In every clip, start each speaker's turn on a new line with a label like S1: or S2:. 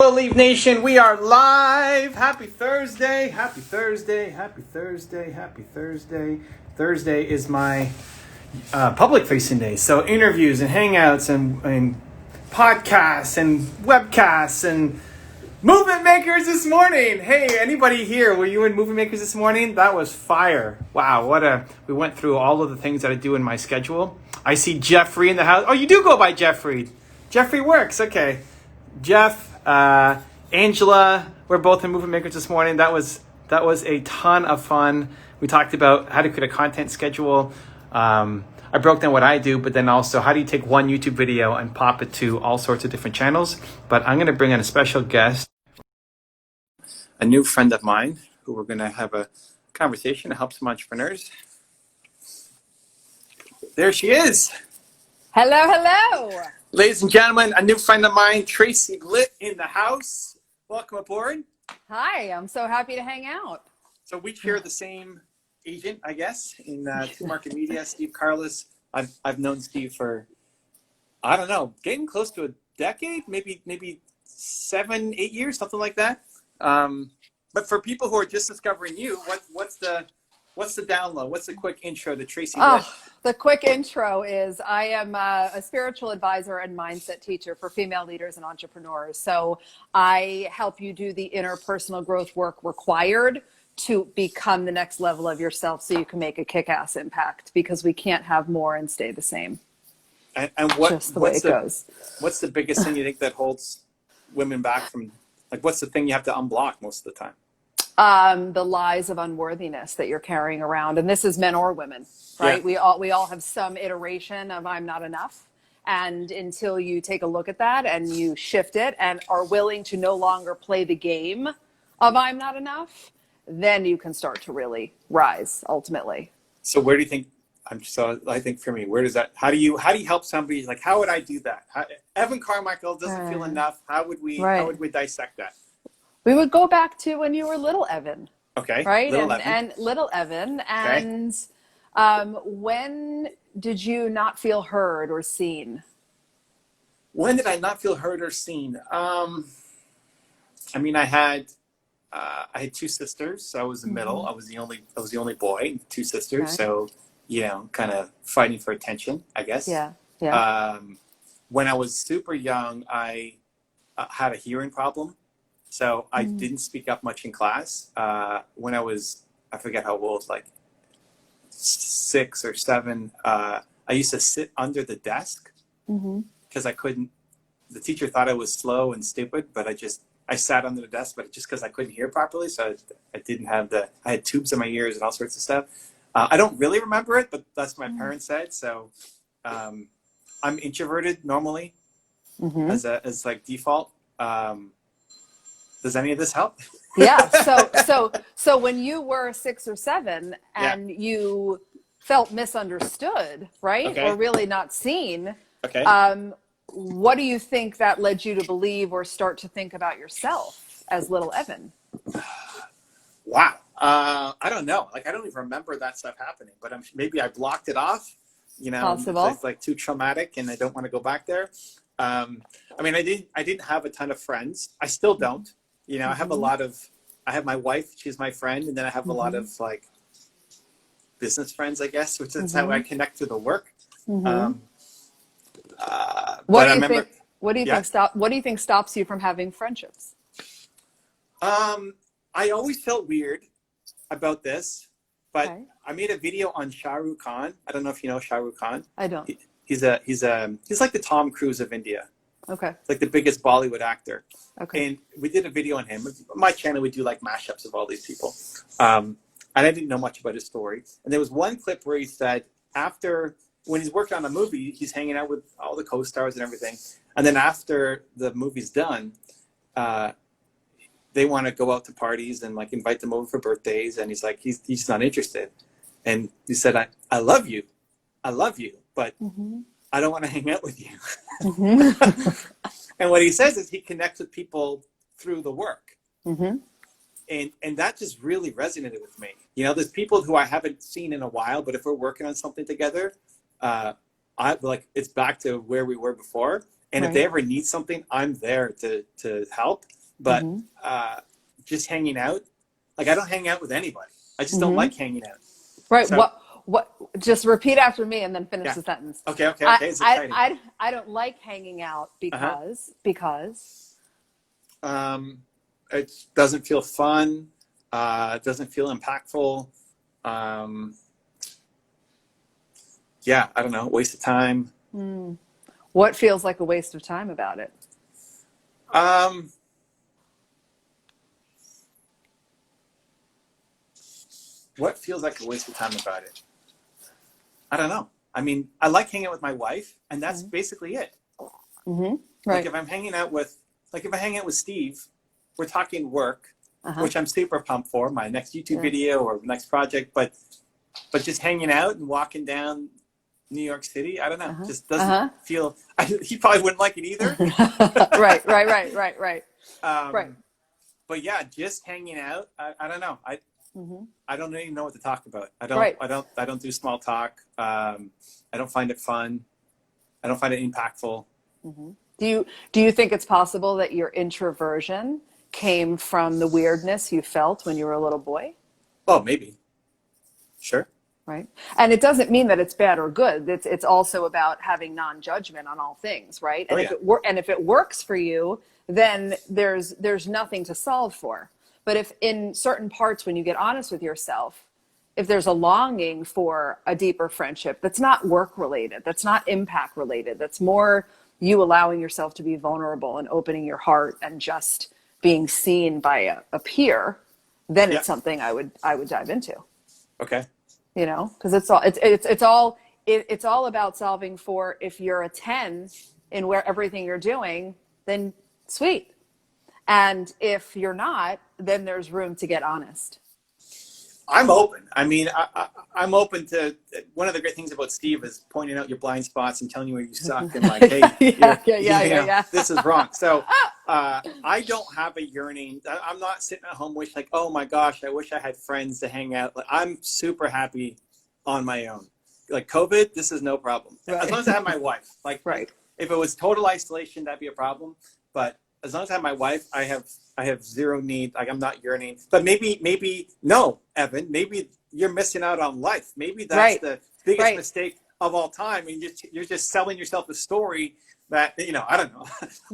S1: Leave Nation, we are live. Happy Thursday, happy Thursday, happy Thursday, happy Thursday. Thursday is my public facing day. So interviews and hangouts and podcasts and webcasts and movement makers this morning. Hey, anybody here? Were you in movement makers this morning? That was fire. Wow, we went through all of the things that I do in my schedule. I see Jeffrey in the house. Oh, you do go by Jeffrey. Jeffrey works, okay. Jeff, Angela, we're both in Movement Makers this morning. That was a ton of fun. We talked about how to create a content schedule. I broke down what I do, but then also how do you take one YouTube video and pop it to all sorts of different channels. But I'm going to bring in a special guest, a new friend of mine, who we're going to have a conversation to help some entrepreneurs. There she is.
S2: Hello, hello.
S1: Ladies and gentlemen, a new friend of mine, Tracy Lit, in the house. Welcome aboard.
S2: Hi, I'm so happy to hang out.
S1: So we share the same agent, I guess, in Two Market Media, Steve Carlos. I've known Steve for, I don't know, getting close to a decade, maybe 7, 8 years, something like that. But for people who are just discovering you, what's the download? What's the quick intro to Tracy Lit?
S2: The quick intro is I am a spiritual advisor and mindset teacher for female leaders and entrepreneurs. So I help you do the interpersonal growth work required to become the next level of yourself so you can make a kick-ass impact, because we can't have more and stay the same.
S1: And
S2: just the way it goes.
S1: What's the biggest thing you think that holds women back from, like, what's the thing you have to unblock most of the time?
S2: The lies of unworthiness that you're carrying around. And this is men or women, right? Yeah. We all have some iteration of I'm not enough. And until you take a look at that and you shift it and are willing to no longer play the game of I'm not enough, then you can start to really rise ultimately.
S1: So where do you think, I think for me, where does that, how do you help somebody, like, how would I do that? Evan Carmichael doesn't feel enough. How would we dissect that?
S2: We would go back to when you were little Evan.
S1: Okay.
S2: Right? And little Evan. And when did you not feel heard or seen?
S1: When did I not feel heard or seen? I mean, I had 2 sisters, so I was the middle. I was the only boy, 2 sisters. Okay. So, kind of fighting for attention, I guess. Yeah. When I was super young, I had a hearing problem. So I didn't speak up much in class. When I was, I forget how old, like 6 or 7, I used to sit under the desk because I couldn't, the teacher thought I was slow and stupid, but I sat under the desk, but just because I couldn't hear properly. So I didn't have I had tubes in my ears and all sorts of stuff. I don't really remember it, but that's what my parents said. So I'm introverted normally as like default. Does any of this help?
S2: Yeah. So when you were 6 or 7 and you felt misunderstood, right? Okay. Or really not seen. Okay. What do you think that led you to believe or start to think about yourself as little Evan?
S1: Wow. I don't know. Like, I don't even remember that stuff happening, but maybe I blocked it off,
S2: Possible.
S1: It's like too traumatic and I don't want to go back there. I mean, I didn't have a ton of friends. I still don't. I have I have my wife, she's my friend, and then I have a lot of like business friends, I guess, which is how I connect to the work.
S2: What do you think stops you from having friendships?
S1: I always felt weird about this, but I made a video on Shah Rukh Khan. I don't know if you know Shah Rukh Khan.
S2: I don't.
S1: He's like the Tom Cruise of India.
S2: Okay.
S1: Like the biggest Bollywood actor.
S2: Okay.
S1: And we did a video on him. On my channel, we do like mashups of all these people. And I didn't know much about his story. And there was one clip where he said when he's working on a movie, he's hanging out with all the co-stars and everything. And then after the movie's done, they want to go out to parties and like invite them over for birthdays. And he's like, he's not interested. And he said, I love you, but I don't want to hang out with you. And what he says is he connects with people through the work. And that just really resonated with me. There's people who I haven't seen in a while, but if we're working on something together, it's back to where we were before. And if they ever need something, I'm there to help. But just hanging out, like I don't hang out with anybody. I just don't like hanging out.
S2: Right.
S1: So,
S2: What, just repeat after me and then finish the sentence.
S1: Okay. It's exciting.
S2: I don't like hanging out because,
S1: it doesn't feel fun. It doesn't feel impactful. Yeah, I don't know. Waste of time.
S2: What feels like a waste of time about it?
S1: What feels like a waste of time about it? I don't know. I mean, I like hanging out with my wife, and that's basically it.
S2: Right.
S1: Like if I'm hanging out with, Steve, we're talking work, which I'm super pumped for, my next YouTube video or next project. But just hanging out and walking down New York City, I don't know, just doesn't feel. He probably wouldn't like it either.
S2: Right.
S1: But yeah, just hanging out. I don't know. I don't even know what to talk about. I don't do small talk. I don't find it fun. I don't find it impactful.
S2: Do you think it's possible that your introversion came from the weirdness you felt when you were a little boy?
S1: Oh, maybe. Sure.
S2: Right. And it doesn't mean that it's bad or good. It's also about having non-judgment on all things, right? And if it works for you, then there's nothing to solve for. But if in certain parts, when you get honest with yourself, if there's a longing for a deeper friendship that's not work related, that's not impact related, that's more you allowing yourself to be vulnerable and opening your heart and just being seen by a peer, then it's something I would dive into.
S1: Okay.
S2: You know, because it's all about solving for, if you're a 10 in where everything you're doing, then sweet. And if you're not, then there's room to get honest.
S1: I'm open. I mean, I'm open to, one of the great things about Steve is pointing out your blind spots and telling you where you suck and like, hey, this is wrong. So I don't have a yearning. I'm not sitting at home wishing like, oh my gosh, I wish I had friends to hang out. Like, I'm super happy on my own. Like COVID, this is no problem. Right. As long as I have my wife. Like, if it was total isolation, that'd be a problem. But as long as I have my wife, I have zero need. Like, I'm not yearning. But maybe no, Evan. Maybe you're missing out on life. Maybe that's the biggest mistake of all time. And you're just selling yourself a story that, I don't know.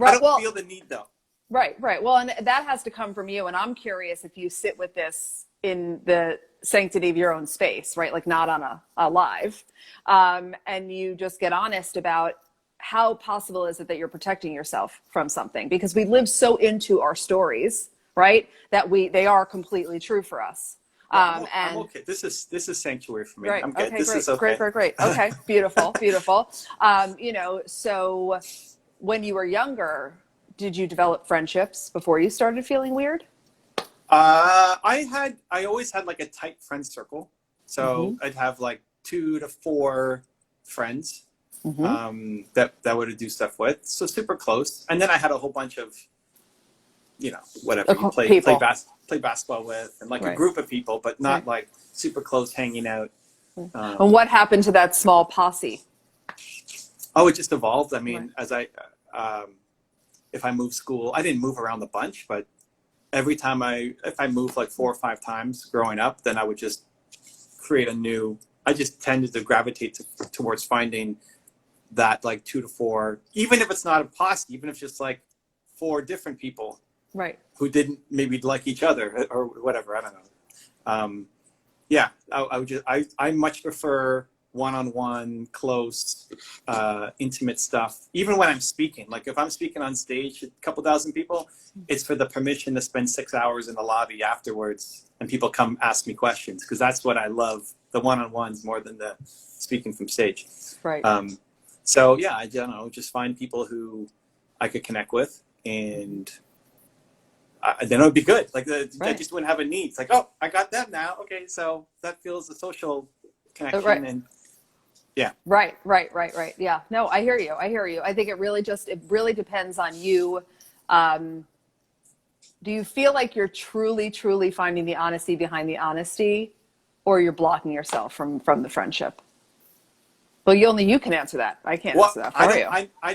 S1: I don't feel the need though.
S2: Right. Well, and that has to come from you. And I'm curious if you sit with this in the sanctity of your own space, right? Like not on a live, and you just get honest about how possible is it that you're protecting yourself from something? Because we live so into our stories, right? That they are completely true for us.
S1: I'm okay. This is sanctuary for me.
S2: Right.
S1: I'm good.
S2: Okay,
S1: This
S2: great,
S1: is okay.
S2: Great. Okay, beautiful. So when you were younger, did you develop friendships before you started feeling weird?
S1: I always had like a tight friend circle. So I'd have like 2 to 4 friends. That would do stuff with, so super close. And then I had a whole bunch of, whatever you play basketball with, and like a group of people, but not like super close hanging out.
S2: And what happened to that small posse?
S1: Oh, it just evolved. I mean, as if I moved school, I didn't move around a bunch, but every time if I moved like 4 or 5 times growing up, then I would just create I just tended to gravitate towards finding that like 2 to 4, even if it's not a posse, even if it's just like 4 different people, who didn't maybe like each other or whatever. I don't know. I much prefer one-on-one, close, intimate stuff. Even when I'm speaking, like if I'm speaking on stage to a couple thousand people, it's for the permission to spend 6 hours in the lobby afterwards, and people come ask me questions, because that's what I love, the one-on-ones more than the speaking from stage.
S2: Right.
S1: So yeah, I don't know, just find people who I could connect with, and then it would be good. Like I just wouldn't have a need. It's like, oh, I got them now. Okay, so that feels a social connection, and yeah. Right.
S2: Yeah. No, I hear you. I think it really depends on you. Do you feel like you're truly finding the honesty behind the honesty, or you're blocking yourself from the friendship? Well, only you can answer that. I can't answer that for you.
S1: I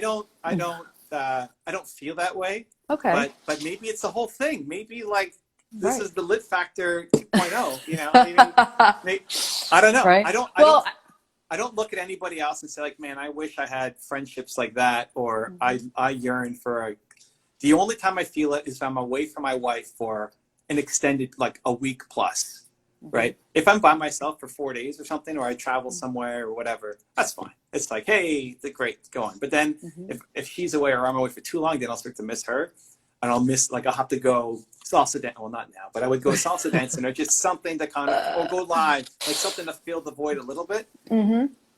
S1: don't feel that way.
S2: Okay.
S1: But maybe it's the whole thing. Maybe like this
S2: Right.
S1: is the lit factor 2.0. You know, I don't know.
S2: Right.
S1: I don't look at anybody else and say like, man, I wish I had friendships like that, or I yearn for the only time I feel it is if I'm away from my wife for an extended, like a week plus, right? If I'm by myself for 4 days or something, or I travel somewhere or whatever, that's fine. It's like, hey, great, go on. But then if she's away or I'm away for too long, then I'll start to miss her. And I'll have to go salsa dance. Well, not now, but I would go salsa dancing or just something to kind of, or go live, like something to fill the void a little bit.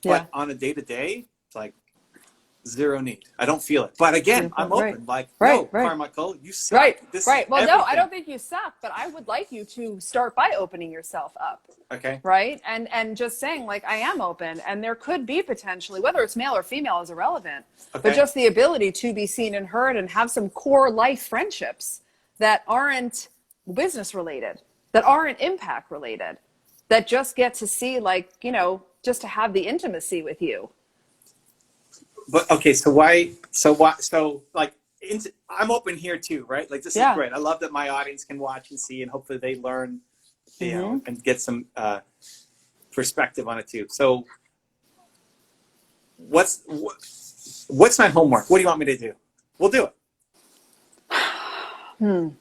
S1: But on a day-to-day, it's like zero need. I don't feel it. But again, I'm open. Like, no, Carmichael, you suck.
S2: Right. Well, no, I don't think you suck, but I would like you to start by opening yourself up.
S1: Okay.
S2: Right? And just saying, like, I am open, and there could be potentially, whether it's male or female is irrelevant, but just the ability to be seen and heard and have some core life friendships that aren't business related, that aren't impact related, that just get to see, like, you know, just to have the intimacy with you.
S1: But okay, I'm open here too, right? Like, this is great. I love that my audience can watch and see, and hopefully they learn, you know, and get some perspective on it too. So what's my homework? What do you want me to do? We'll do it. You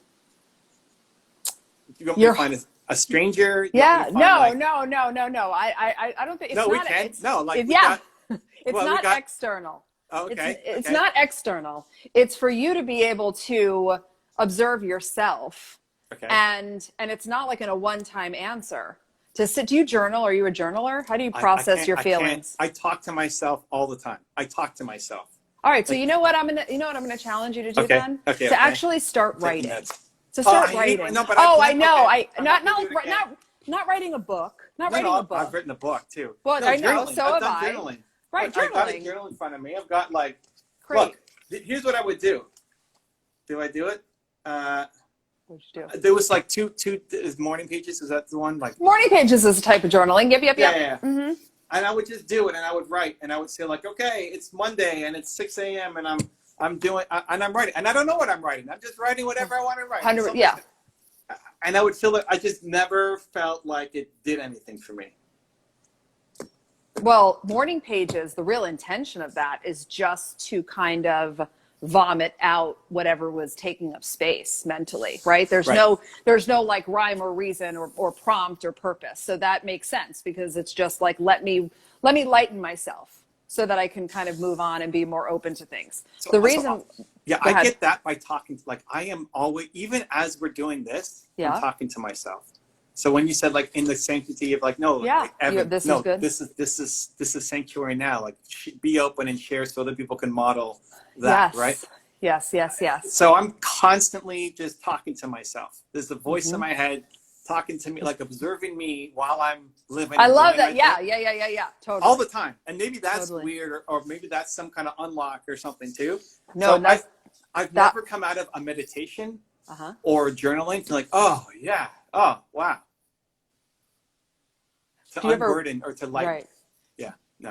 S1: want me to find a stranger?
S2: Yeah. No. I don't think it's
S1: no,
S2: not.
S1: We can.
S2: It's,
S1: no, like
S2: it's not external.
S1: Oh, okay.
S2: It's not external. It's for you to be able to observe yourself.
S1: Okay.
S2: And it's not like in a one-time answer. Do you journal? Are you a journaler? How do you process your feelings?
S1: I talk to myself all the time. I talk to myself.
S2: All right. So you know what I'm gonna challenge you to do then? To actually start writing. To start writing. I know. Not writing a book. Not writing a book.
S1: I've written a book too.
S2: Well, I know. So have I.
S1: Journaling.
S2: Right,
S1: I've got a journal in front of me. I've got like,
S2: great.
S1: Look, here's what I would do. Do I do it?
S2: What'd you do?
S1: There was like two morning pages. Is that the one? Like
S2: morning pages is a type of journaling. Yep.
S1: Yeah. And I would just do it, and I would write, and I would say like, okay, it's Monday, and it's 6 a.m., and I'm doing, and I'm writing, and I don't know what I'm writing. I'm just writing whatever I want to write. And I would feel it. I just never felt like it did anything for me.
S2: Well, morning pages, the real intention of that is just to kind of vomit out whatever was taking up space mentally, right? There's no like rhyme or reason or prompt or purpose. So that makes sense, because it's just like, let me lighten myself so that I can kind of move on and be more open to things.
S1: So, I get that by talking. Like, I am always, even as we're doing this, I'm talking to myself. So when you said like in the sanctity of like, no, like, Evan,
S2: this
S1: no,
S2: is good.
S1: This is sanctuary now. Like, be open and share so that people can model that, right?
S2: Yes.
S1: So I'm constantly just talking to myself. There's a voice in my head talking to me, like observing me while I'm living.
S2: I love that. Yeah. Totally.
S1: All the time. And maybe that's weird, or maybe that's some kind of unlock or something too.
S2: No,
S1: so I've never come out of a meditation or journaling to like, oh yeah, oh wow. To unburden or to like, no,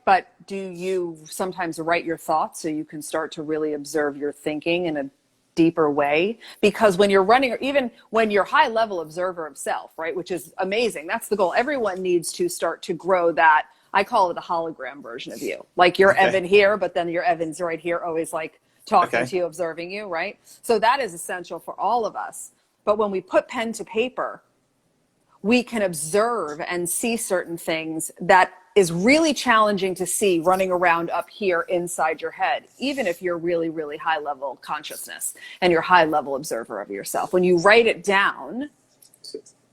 S2: but do you sometimes write your thoughts so you can start to really observe your thinking in a deeper way? Because when you're running, or even when you're high level observer of self, right, which is amazing, that's the goal. Everyone needs to start to grow that. I call it a hologram version of you. Like, you're Evan here, but then your Evan's right here, always like talking to you, observing you, right? So that is essential for all of us. But when we put pen to paper, we can observe and see certain things that is really challenging to see running around up here inside your head, even if you're really, really high level consciousness and you're high level observer of yourself. When you write it down.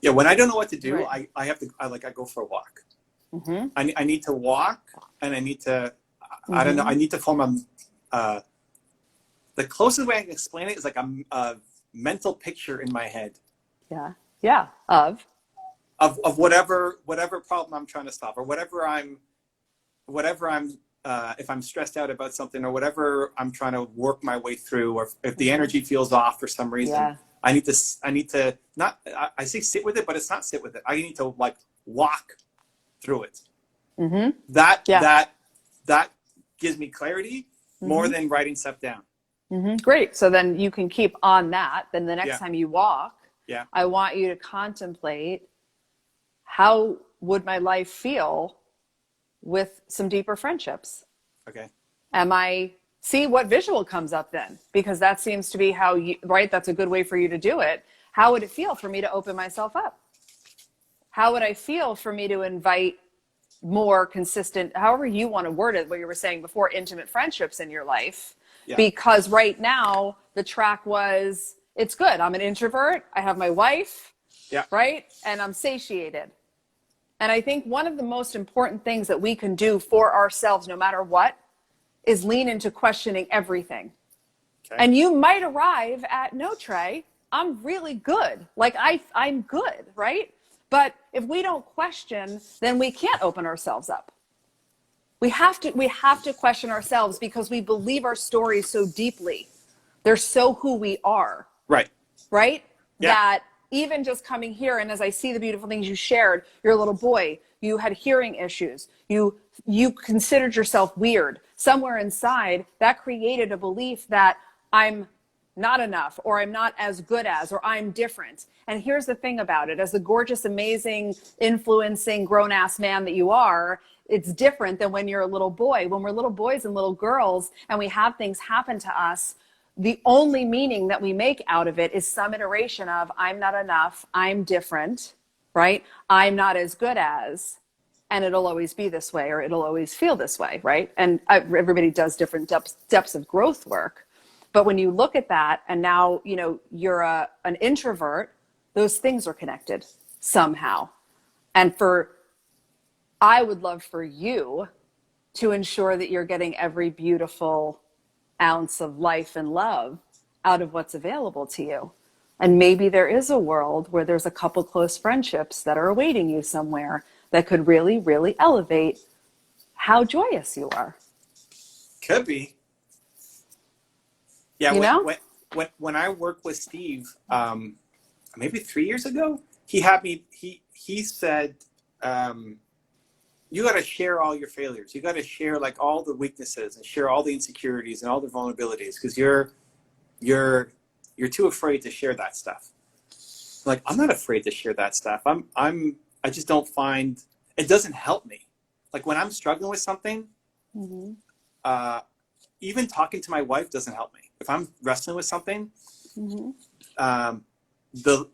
S1: Yeah, when I don't know what to do, I go for a walk. I need to walk, and I need to, I don't know, I need to form the closest way I can explain it is like a mental picture in my head.
S2: Yeah.
S1: Of whatever problem I'm trying to solve, or whatever I'm if I'm stressed out about something, or whatever I'm trying to work my way through, or if the energy feels off for some reason, I need to not, I say sit with it, but it's not sit with it. I need to like walk through it. That
S2: Yeah.
S1: that gives me clarity more than writing stuff down.
S2: Great. So then you can keep on that. Then the next
S1: Yeah.
S2: time you walk,
S1: Yeah.
S2: I want you to contemplate, how would my life feel with some deeper friendships?
S1: Okay.
S2: See what visual comes up then, because that seems to be how you, right? That's a good way for you to do it. How would it feel for me to open myself up? How would I feel for me to invite more consistent, however you want to word it, what you were saying before, intimate friendships in your life?
S1: Yeah.
S2: Because right now the track was, it's good. I'm an introvert. I have my wife,
S1: Yeah.
S2: right? And I'm satiated. And I think one of the most important things that we can do for ourselves, no matter what, is lean into questioning everything.
S1: Okay.
S2: And you might arrive at, no, Trey, I'm really good. Like I'm good, right? But if we don't question, then we can't open ourselves up. We have to question ourselves, because we believe our stories so deeply. They're so who we are.
S1: Right.
S2: Right?
S1: Yeah.
S2: That even just coming here, and as I see the beautiful things you shared, you're a little boy, you had hearing issues, you considered yourself weird. Somewhere inside, that created a belief that I'm not enough, or I'm not as good as, or I'm different. And here's the thing about it: as the gorgeous, amazing, influencing, grown-ass man that you are, it's different than when you're a little boy. When we're little boys and little girls and we have things happen to us, the only meaning that we make out of it is some iteration of, I'm not enough, I'm different, right? I'm not as good as, and it'll always be this way, or it'll always feel this way, right? And everybody does different depths of growth work. But when you look at that, and now, you're an introvert, those things are connected somehow. And I would love for you to ensure that you're getting every beautiful ounce of life and love out of what's available to you. And maybe there is a world where there's a couple close friendships that are awaiting you somewhere that could really, really elevate how joyous you are.
S1: Could be. Yeah. When I worked with Steve, maybe 3 years ago, he had me. He said, you got to share all your failures. You got to share like all the weaknesses, and share all the insecurities and all the vulnerabilities, because you're too afraid to share that stuff. Like, I'm not afraid to share that stuff. I just don't find it doesn't help me. Like when I'm struggling with something, even talking to my wife doesn't help me. If I'm wrestling with something, the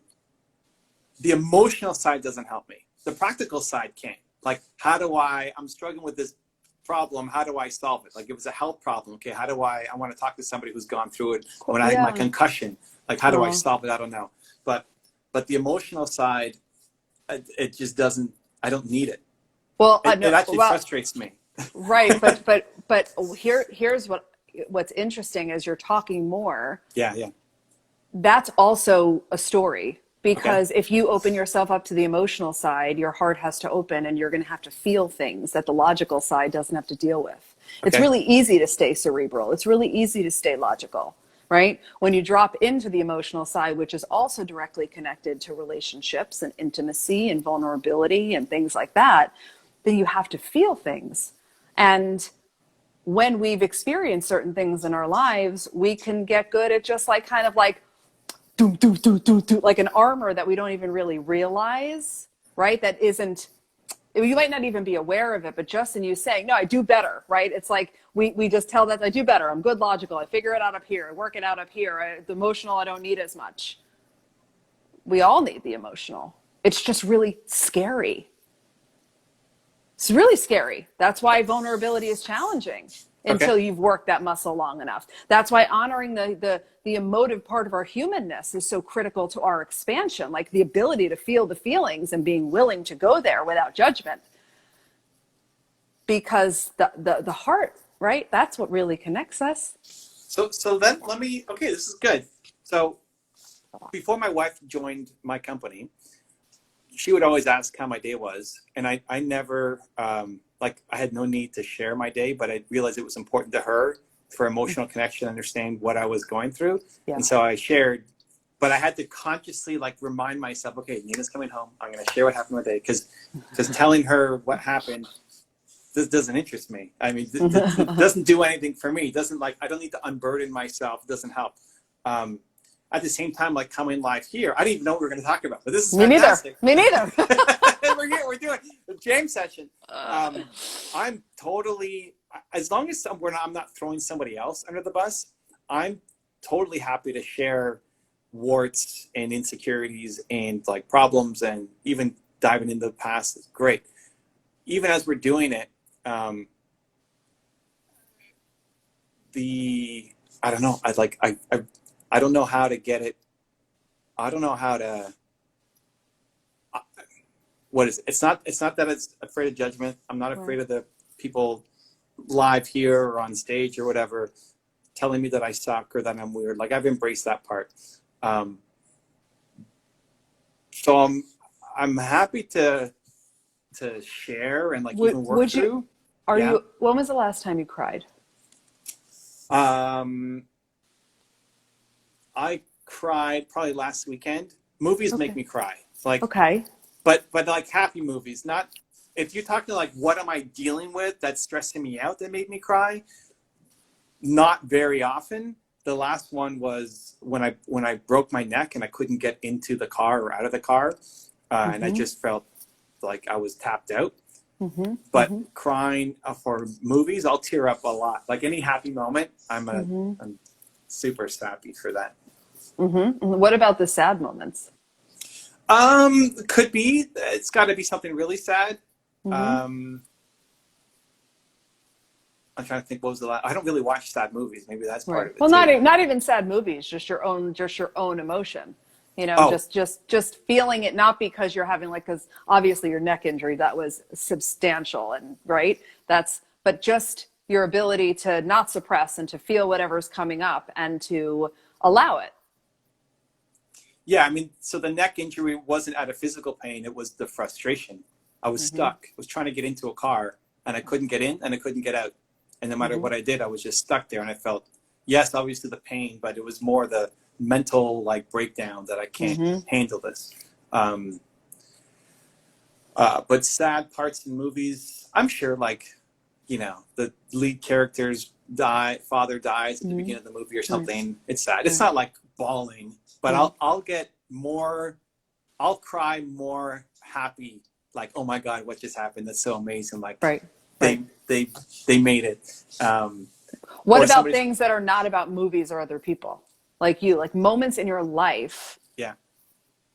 S1: emotional side doesn't help me. The practical side can't. Like, I'm struggling with this problem. How do I solve it? Like, if it's a health problem, okay, I want to talk to somebody who's gone through it. When I had my concussion, like, how do I solve it? I don't know. But the emotional side, it just doesn't, I don't need it.
S2: Well,
S1: it actually frustrates me.
S2: Right. But here's what's interesting as you're talking more.
S1: Yeah.
S2: That's also a story. Because if you open yourself up to the emotional side, your heart has to open, and you're going to have to feel things that the logical side doesn't have to deal with. It's really easy to stay cerebral. It's really easy to stay logical, right? When you drop into the emotional side, which is also directly connected to relationships and intimacy and vulnerability and things like that, then you have to feel things. And when we've experienced certain things in our lives, we can get good at just like kind of like like an armor that we don't even really realize, right? That isn't, you might not even be aware of it, but just in you saying, no, I do better, right? It's like we just tell that I do better. I'm good logical. I figure it out up here. I work it out up here. The emotional, I don't need as much. We all need the emotional. It's just really scary. It's really scary. That's why vulnerability is challenging until you've worked that muscle long enough. That's why honoring the emotive part of our humanness is so critical to our expansion, like the ability to feel the feelings and being willing to go there without judgment. Because the heart, right? That's what really connects us.
S1: So then this is good. So before my wife joined my company, she would always ask how my day was. And I never, I had no need to share my day, but I realized it was important to her for emotional connection, understand what I was going through. Yeah. And so I shared, but I had to consciously remind myself, okay, Nina's coming home. I'm going to share what happened today. Because telling her what happened this doesn't interest me. I mean, it doesn't do anything for me. It doesn't like, I don't need to unburden myself. It doesn't help. At the same time, like coming live here, I didn't even know what we were going to talk about, but this is fantastic.
S2: Me neither.
S1: We're here. We're doing a jam session. I'm totally, as long as I'm not throwing somebody else under the bus, I'm totally happy to share warts and insecurities and like problems, and even diving into the past is great. Even as we're doing it, I don't know. I don't know how to get it. I don't know how to. What is it? It's not that it's afraid of judgment. I'm not afraid of the people live here or on stage or whatever telling me that I suck or that I'm weird. Like I've embraced that part. So I'm happy to share and like even work through.
S2: When was the last time you cried?
S1: I cried probably last weekend. Movies make me cry. Like, but like happy movies, not, if you're talking like, what am I dealing with that's stressing me out that made me cry? Not very often. The last one was when I broke my neck and I couldn't get into the car or out of the car. And I just felt like I was tapped out. But crying for movies, I'll tear up a lot. Like any happy moment, I'm super happy for that.
S2: What about the sad moments?
S1: Could be. It's got to be something really sad. I'm trying to think. What was the last? I don't really watch sad movies. Maybe that's part of it.
S2: Well, not even sad movies. Just your own emotion. You know, just feeling it, not because you're having because obviously your neck injury, that was substantial, and but just your ability to not suppress and to feel whatever's coming up and to allow it.
S1: Yeah, I mean, so the neck injury wasn't out of physical pain. It was the frustration. I was stuck. I was trying to get into a car and I couldn't get in and I couldn't get out. And no matter what I did, I was just stuck there. And I felt, yes, obviously the pain, but it was more the mental breakdown that I can't handle this. But sad parts in movies, I'm sure the lead character's father dies at the beginning of the movie or something. It's sad. It's not like bawling, but I'll cry more happy. Like, oh my God, what just happened? That's so amazing. Like they made it.
S2: What about things that are not about movies or other people? Like moments in your life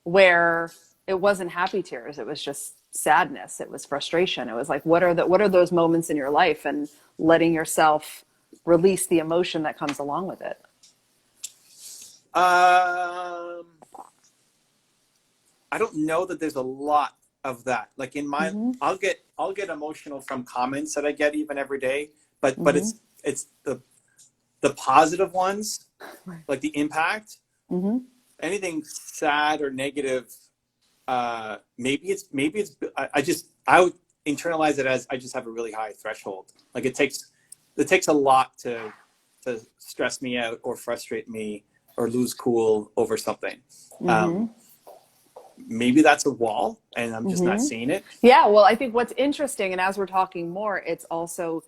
S2: where it wasn't happy tears, it was just sadness, it was frustration. It was like, what are those moments in your life, and letting yourself release the emotion that comes along with it?
S1: I don't know that there's a lot of that. Like in my, I'll get emotional from comments that I get even every day, but it's the positive ones, like the impact. Anything sad or negative, maybe it's I would internalize it as I just have a really high threshold. Like it takes a lot to stress me out or frustrate me or lose cool over something. Maybe that's a wall and I'm just not seeing it.
S2: Yeah, well, I think what's interesting, and as we're talking more, it's also,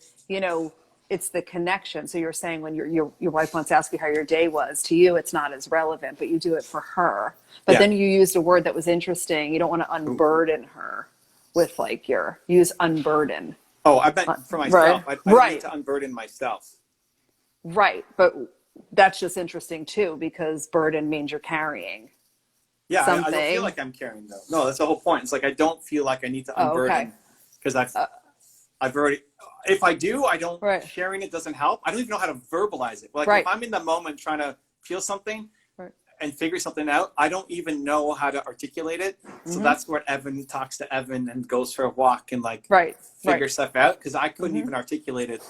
S2: it's the connection. So you're saying when your wife wants to ask you how your day was, to you it's not as relevant, but you do it for her. But then you used a word that was interesting. You don't want to unburden her with use unburden.
S1: Oh, I meant for myself. I need to unburden myself.
S2: Right, but that's just interesting too, because burden means you're carrying.
S1: Yeah, I don't feel like I'm carrying though. No, that's the whole point. It's like I don't feel like I need to unburden because I've already. If I do, I don't. Sharing it doesn't help. I don't even know how to verbalize it. Like if I'm in the moment trying to feel something and figure something out, I don't even know how to articulate it. So that's where Evan talks to Evan and goes for a walk and figure stuff out, because I couldn't even articulate it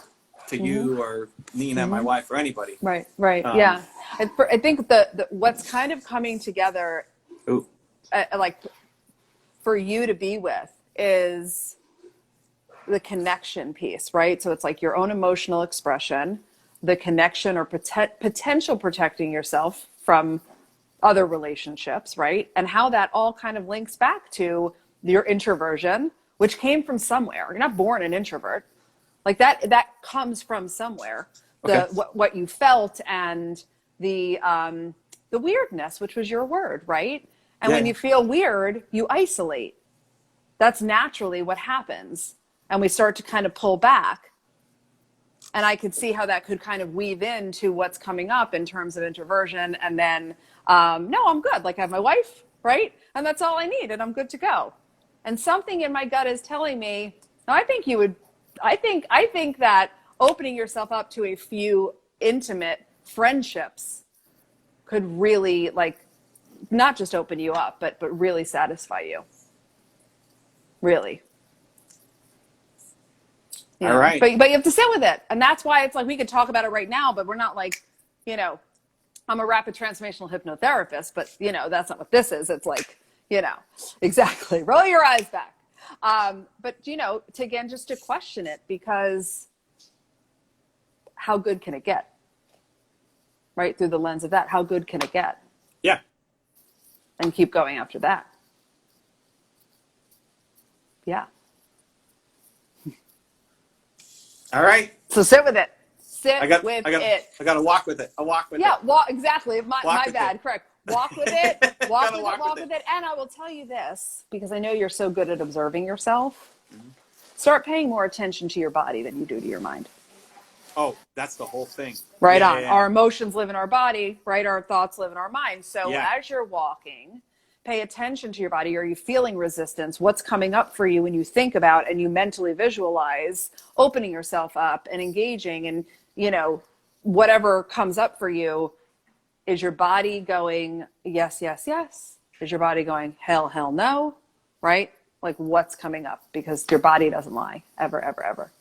S1: to you or Nina, my wife, or anybody.
S2: Right. Yeah, I think the what's kind of coming together. For you to be with is the connection piece, right? So it's like your own emotional expression, the connection or potential protecting yourself from other relationships, right? And how that all kind of links back to your introversion, which came from somewhere. You're not born an introvert. Like that comes from somewhere.
S1: Okay.
S2: What you felt and the weirdness, which was your word, right? And
S1: Yeah,
S2: when
S1: yeah.
S2: you feel weird, you isolate. That's naturally what happens. And we start to kind of pull back. And I could see how that could kind of weave into what's coming up in terms of introversion. And then, no, I'm good. Like I have my wife, right? And that's all I need. And I'm good to go. And something in my gut is telling me, no, I think you would, I think that opening yourself up to a few intimate friendships could really like, not just open you up, but really satisfy you. Really. You
S1: All
S2: know,
S1: right.
S2: but you have to sit with it. And that's why it's like we could talk about it right now, but we're not like, you know, I'm a rapid transformational hypnotherapist, but you know, that's not what this is. It's like, you know, exactly. Roll your eyes back. But you know, to again, just to question it, because how good can it get? Right? Through the lens of that, how good can it get?
S1: Yeah.
S2: And keep going after that. Yeah.
S1: All right.
S2: So sit with it. Sit
S1: I got to walk with it. I walk with it.
S2: Yeah, walk exactly. My
S1: with
S2: bad.
S1: it.
S2: Correct. Walk with it. Walk with it. Walk
S1: with
S2: with it. And I will tell you this, because I know you're so good at observing yourself. Start paying more attention to your body than you do to your mind.
S1: Oh, that's the whole thing.
S2: Right
S1: Yeah,
S2: on.
S1: yeah, yeah.
S2: Our emotions live in our body, right? Our thoughts live in our mind. So
S1: Yeah.
S2: as you're walking, pay attention to your body. Are you feeling resistance? What's coming up for you when you think about and you mentally visualize opening yourself up and engaging and, you know, whatever comes up for you? Is your body going, yes, yes, yes? Is your body going, hell, hell no? Right? Like what's coming up? Because your body doesn't lie, ever, ever, ever.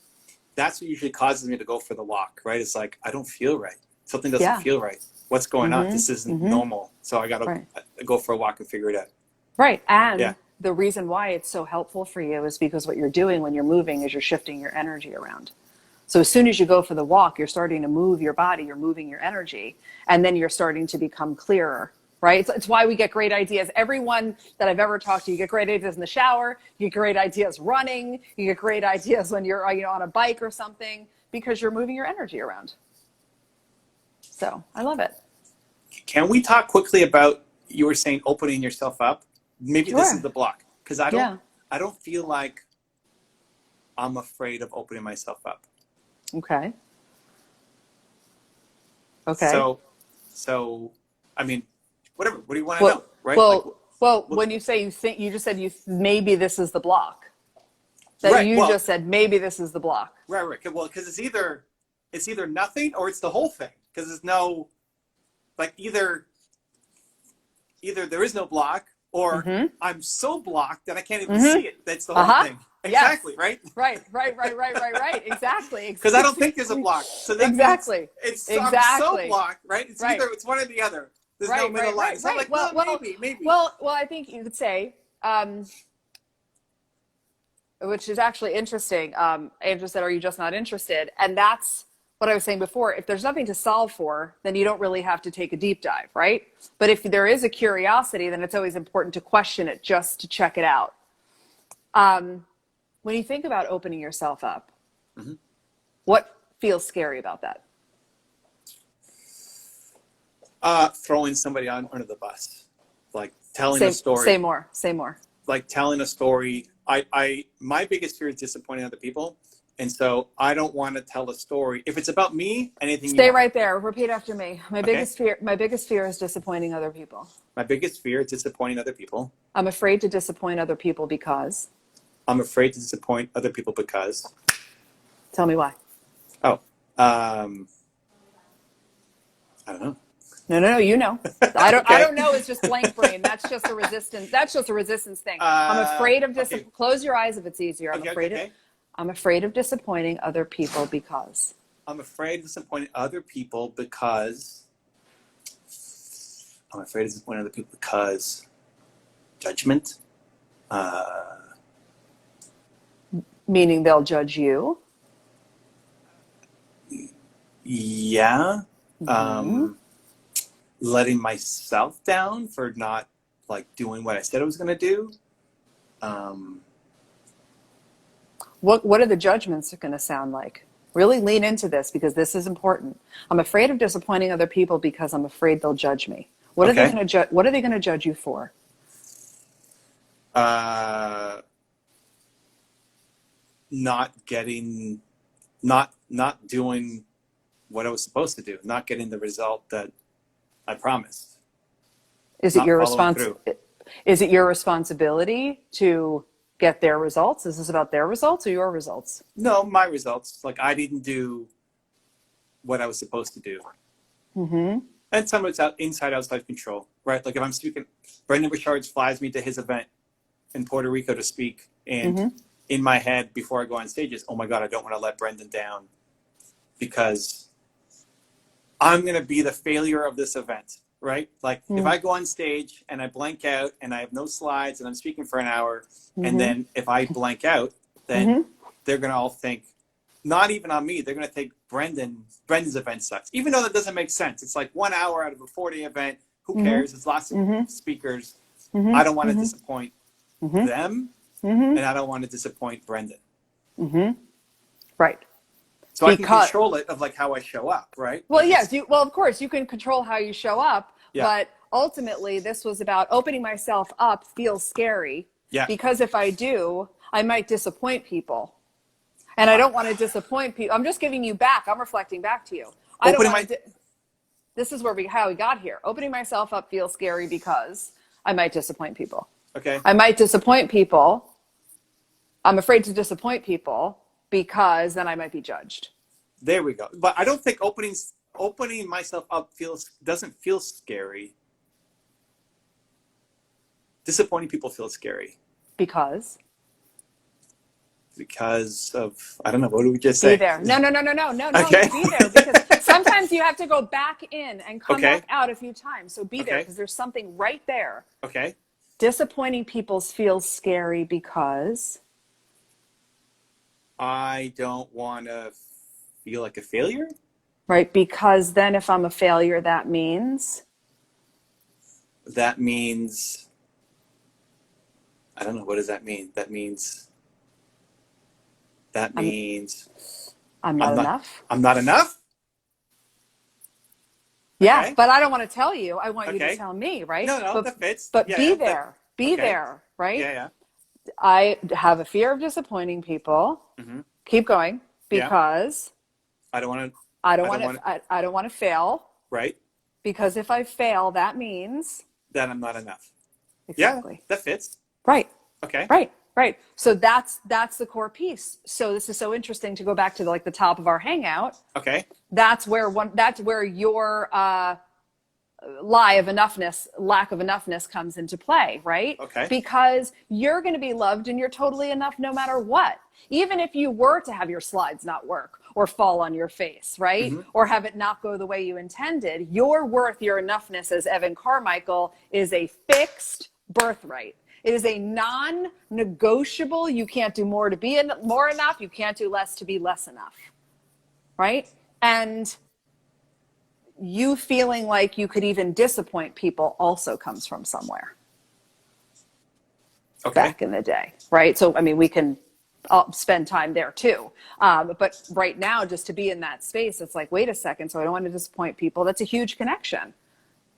S1: That's what usually causes me to go for the walk, right? It's like, I don't feel right. Something doesn't feel right. What's going on? This isn't normal. So I got to go for a walk and figure it out.
S2: Right. And the reason why it's so helpful for you is because what you're doing when you're moving is you're shifting your energy around. So as soon as you go for the walk, you're starting to move your body, you're moving your energy, and then you're starting to become clearer, right? It's why we get great ideas. Everyone that I've ever talked to, you get great ideas in the shower, you get great ideas running, you get great ideas when you're on a bike or something, because you're moving your energy around. So I love it.
S1: Can we talk quickly about, you were saying opening yourself up? Maybe this is the block. Because I don't feel like I'm afraid of opening myself up.
S2: Okay.
S1: So, I mean, whatever. What do you want to know, right?
S2: Well, when you say you just said maybe this is the block. Just said maybe this is the block.
S1: Right. Well, because it's either nothing or it's the whole thing. Because there's no, like either there is no block or I'm so blocked that I can't even see it. That's the whole thing. Exactly, yes. Right?
S2: Right. Exactly.
S1: Because I don't think there's a block. So that
S2: exactly.
S1: I'm so blocked, right? It's either it's one or the other. There's no middle line. So I'm like, maybe.
S2: Well, I think you could say, which is actually interesting. Andrew said, "Are you just not interested?" And that's what I was saying before. If there's nothing to solve for, then you don't really have to take a deep dive, right? But if there is a curiosity, then it's always important to question it just to check it out. When you think about opening yourself up, what feels scary about that?
S1: Throwing somebody under the bus, like telling a story.
S2: Say more.
S1: Like telling a story. My biggest fear is disappointing other people. And so I don't want to tell a story. If it's about me, anything.
S2: Stay right there. Repeat after me. My biggest fear is disappointing other people.
S1: My biggest fear is disappointing other people.
S2: I'm afraid to disappoint other people because.
S1: I'm afraid to disappoint other people because.
S2: Tell me why.
S1: Oh, I don't know.
S2: No, you know. I don't know. It's just blank brain. That's just a resistance. That's just a resistance thing. I'm afraid of Close your eyes if it's easier. I'm afraid of disappointing other people because.
S1: I'm afraid of disappointing other people because. I'm afraid of disappointing other people because. Judgment.
S2: Meaning they'll judge you.
S1: Yeah. Letting myself down for not doing what I said I was going to do.
S2: What are the judgments going to sound like? Really lean into this because this is important. I'm afraid of disappointing other people because I'm afraid they'll judge me. What are they going to What are they going to judge you for?
S1: Not doing what I was supposed to do, not getting the result that I promised.
S2: Is it your responsibility to get their results? Is this about their results or your results?
S1: No, my results. Like, I didn't do what I was supposed to do.
S2: Mm-hmm.
S1: And some of it's outside control, right? Like if I'm speaking, Brendan Burchard flies me to his event in Puerto Rico to speak. And in my head, before I go on stage, is, oh my God, I don't want to let Brendan down because I'm going to be the failure of this event, right? Like if I go on stage and I blank out and I have no slides and I'm speaking for an hour, and then if I blank out, then they're going to all think, not even on me, they're going to think Brendan's event sucks. Even though that doesn't make sense. It's like 1 hour out of a 4-day event. Who cares? It's lots of speakers. I don't want to disappoint them, and I don't want to disappoint Brendan.
S2: Right.
S1: So I can control it of like how I show up, right?
S2: Well, yes. Of course, you can control how you show up, but ultimately this was about opening myself up feels scary because if I do, I might disappoint people. And I don't want to disappoint people. I'm just giving you back. I'm reflecting back to you. This is how we got here. Opening myself up feels scary because I might disappoint people.
S1: Okay.
S2: I might disappoint people. I'm afraid to disappoint people because then I might be judged.
S1: There we go. But I don't think opening myself up doesn't feel scary. Disappointing people feels scary.
S2: Because
S1: of, I don't know, what do we just say?
S2: Be there. No.
S1: Okay.
S2: Be there because sometimes you have to go back in and come back out a few times. So be there because there's something right there.
S1: Okay.
S2: Disappointing people feels scary because
S1: I don't want to feel like a failure.
S2: Right, because then if I'm a failure, that means I don't know, what does that mean? That means I'm not enough.
S1: I'm not enough?
S2: Yeah,
S1: okay.
S2: But I don't want to tell you. I want you to tell me, right?
S1: No, that fits.
S2: But be there. Be there, right?
S1: Yeah.
S2: I have a fear of disappointing people. Keep going because
S1: I don't want
S2: to fail.
S1: Right.
S2: Because if I fail, that means
S1: that I'm not enough.
S2: Exactly.
S1: Yeah, that fits.
S2: Right.
S1: Okay.
S2: Right. So that's the core piece. So this is so interesting to go back to the top of our hangout.
S1: Okay.
S2: That's where your lack of enoughness comes into play, right?
S1: Okay.
S2: Because you're going to be loved and you're totally enough no matter what. Even if you were to have your slides not work or fall on your face, right? Or have it not go the way you intended, your worth, your enoughness, as Evan Carmichael, is a fixed birthright. It is a non-negotiable. You can't do more to be more enough. You can't do less to be less enough, right? And you feeling like you could even disappoint people also comes from somewhere. Back in the day, right? So, I mean, we can spend time there too. But right now, just to be in that space, it's like, wait a second. So I don't want to disappoint people. That's a huge connection.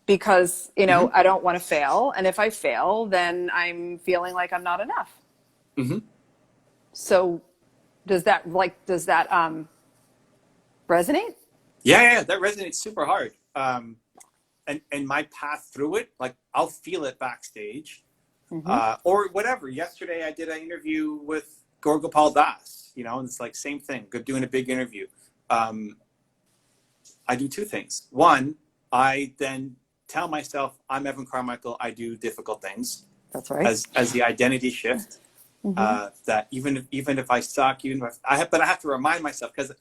S2: Because, I don't want to fail. And if I fail, then I'm feeling like I'm not enough. So does that resonate?
S1: Yeah, that resonates super hard. And my path through it, like I'll feel it backstage or whatever. Yesterday I did an interview with Gorgopal Das, and it's like same thing, doing a big interview. I do two things. One, I then tell myself I'm Evan Carmichael. I do difficult things.
S2: That's right.
S1: As the identity shift, that even if I suck, but I have to remind myself because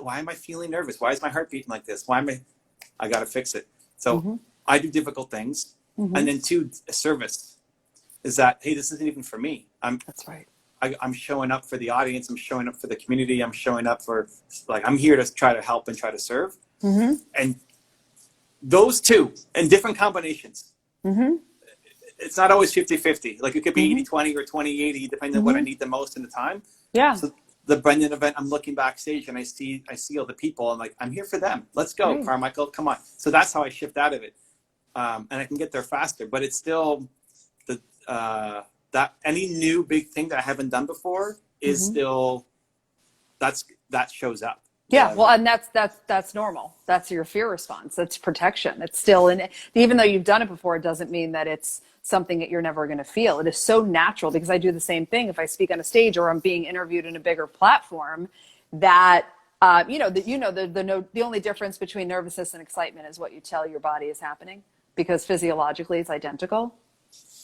S1: why am I feeling nervous? Why is my heart beating like this? I got to fix it. So I do difficult things. And then two, service is that, hey, this isn't even for me.
S2: That's right.
S1: I'm showing up for the audience. I'm showing up for the community. I'm showing up for, I'm here to try to help and try to serve. And those two in different combinations it's not always 50-50. Like it could be
S2: Mm-hmm.
S1: 80-20 or 20-80, depending on what I
S2: Mm-hmm.
S1: need the most in the time.
S2: Yeah.
S1: So the Brendan event, I'm looking backstage and I see all the people. I'm like, I'm here for them. Let's go,
S2: Right.
S1: Carmichael. Come on. So that's how I shift out of it. And I can get there faster. But it's still that any new big thing that I haven't done before is
S2: Mm-hmm.
S1: still that shows up.
S2: Yeah, well, and that's normal. That's your fear response. That's protection. It's still in, even though you've done it before, it doesn't mean that it's something that you're never going to feel. It is so natural because I do the same thing if I speak on a stage or I'm being interviewed in a bigger platform. That the only difference between nervousness and excitement is what you tell your body is happening, because physiologically it's identical.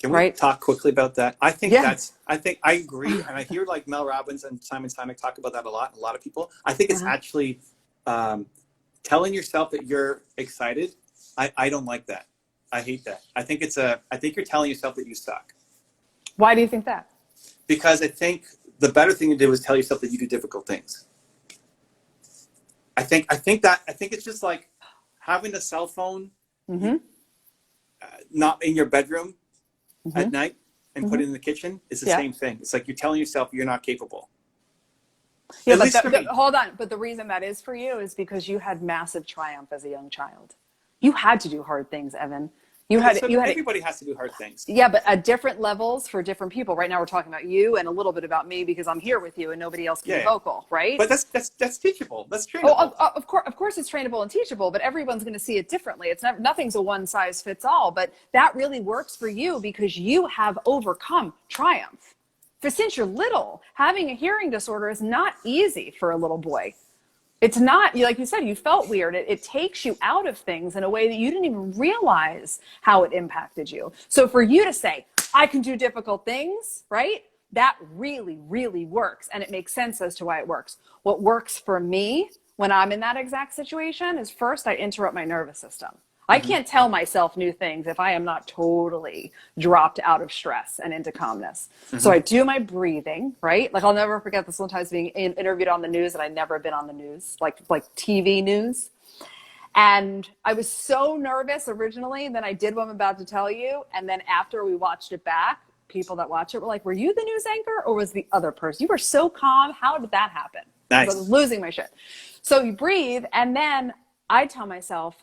S1: Can we
S2: Right?
S1: talk quickly about that? I think
S2: Yeah.
S1: I agree. And I hear like Mel Robbins and Simon Sinek talk about that a lot. A lot of people. I think it's actually telling yourself that you're excited. I don't like that. I hate that. I think you're telling yourself that you suck.
S2: Why do you think that?
S1: Because I think the better thing to do is tell yourself that you do difficult things. I think it's just like having a cell phone not in your bedroom at night and put it in the kitchen is the same thing. It's like you're telling yourself you're not capable.
S2: Yeah,
S1: At least for me.
S2: hold on. But the reason that is for you is because you had massive triumph as a young child. You had to do hard things, Evan.
S1: Everybody has to do hard things.
S2: Yeah, but at different levels for different people. Right now we're talking about you and a little bit about me because I'm here with you and nobody else can be vocal, right?
S1: But that's teachable. That's trainable.
S2: Oh, of course it's trainable and teachable, but everyone's going to see it differently. It's nothing's a one size fits all, but that really works for you because you have overcome triumph. Since you're little, having a hearing disorder is not easy for a little boy. It's not, like you said, you felt weird. It takes you out of things in a way that you didn't even realize how it impacted you. So for you to say, I can do difficult things, right? That really, really works. And it makes sense as to why it works. What works for me when I'm in that exact situation is first, I interrupt my nervous system. I can't tell myself new things if I am not totally dropped out of stress and into calmness. So I do my breathing, right? Like I'll never forget this one time being interviewed on the news, and I'd never been on the news, like TV news. And I was so nervous originally, and then I did what I'm about to tell you. And then after we watched it back, people that watch it were like, were you the news anchor or was the other person? You were so calm. How did that happen?
S1: Nice.
S2: I was losing my shit. So you breathe, and then I tell myself,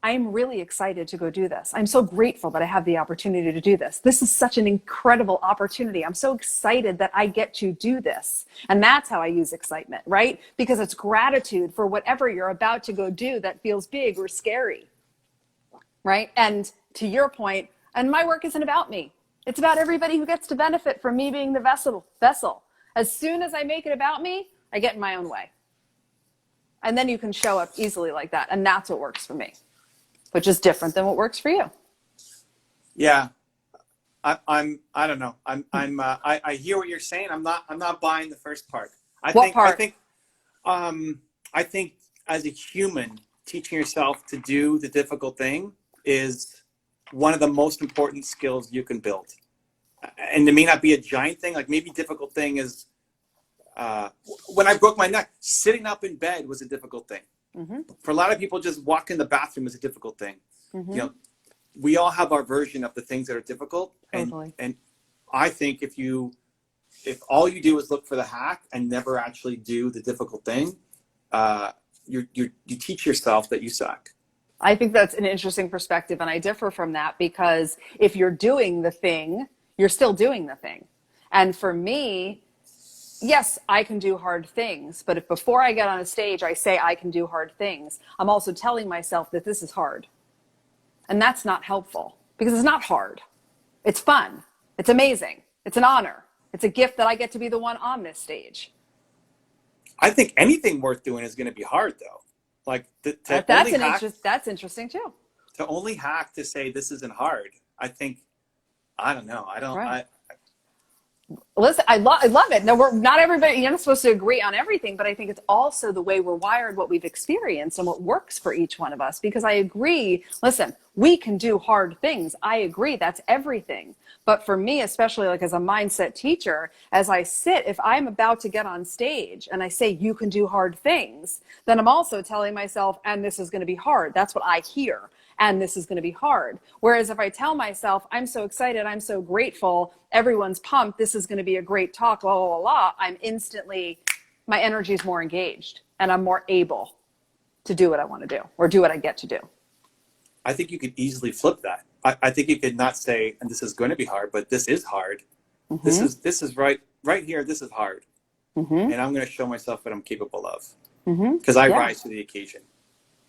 S2: I'm really excited to go do this. I'm so grateful that I have the opportunity to do this. This is such an incredible opportunity. I'm so excited that I get to do this. And that's how I use excitement, right? Because it's gratitude for whatever you're about to go do that feels big or scary, right? And to your point, and my work isn't about me. It's about everybody who gets to benefit from me being the vessel. As soon as I make it about me, I get in my own way. And then you can show up easily like that. And that's what works for me, which is different than what works for you.
S1: Yeah, I don't know. I hear what you're saying. I'm not buying the first part.
S2: What part?
S1: I think as a human, teaching yourself to do the difficult thing is one of the most important skills you can build. And it may not be a giant thing. Like maybe difficult thing is when I broke my neck, sitting up in bed was a difficult thing. For a lot of people, just walking in the bathroom is a difficult thing. You know, we all have our version of the things that are difficult. And I think if all you do is look for the hack and never actually do the difficult thing, you teach yourself that you suck.
S2: I think that's an interesting perspective, and I differ from that because if you're doing the thing, you're still doing the thing. And for me, yes, I can do hard things, but if before I get on a stage, I say I can do hard things, I'm also telling myself that this is hard. And that's not helpful because it's not hard. It's fun. It's amazing. It's an honor. It's a gift that I get to be the one on this stage.
S1: I think anything worth doing is going to be hard, though. Like
S2: that's interesting too.
S1: To only hack to say this isn't hard, I think, I don't know. Right.
S2: Listen, I love it. No, we're not everybody. You're not supposed to agree on everything, but I think it's also the way we're wired, what we've experienced, and what works for each one of us. Because I agree. Listen, we can do hard things. I agree. That's everything. But for me, especially like as a mindset teacher, as I sit, if I'm about to get on stage and I say you can do hard things, then I'm also telling myself, and this is going to be hard. That's what I hear. and this is going to be hard. Whereas if I tell myself, I'm so excited, I'm so grateful, everyone's pumped, this is going to be a great talk, blah, blah, blah, blah, I'm instantly, my energy is more engaged and I'm more able to do what I want to do or do what I get to do.
S1: I think you could easily flip that. I think you could not say, and this is going to be hard, but this is hard.
S2: Mm-hmm.
S1: This is right here. This is hard.
S2: Mm-hmm.
S1: And I'm going to show myself what I'm capable of
S2: Mm-hmm.
S1: because I rise to the occasion.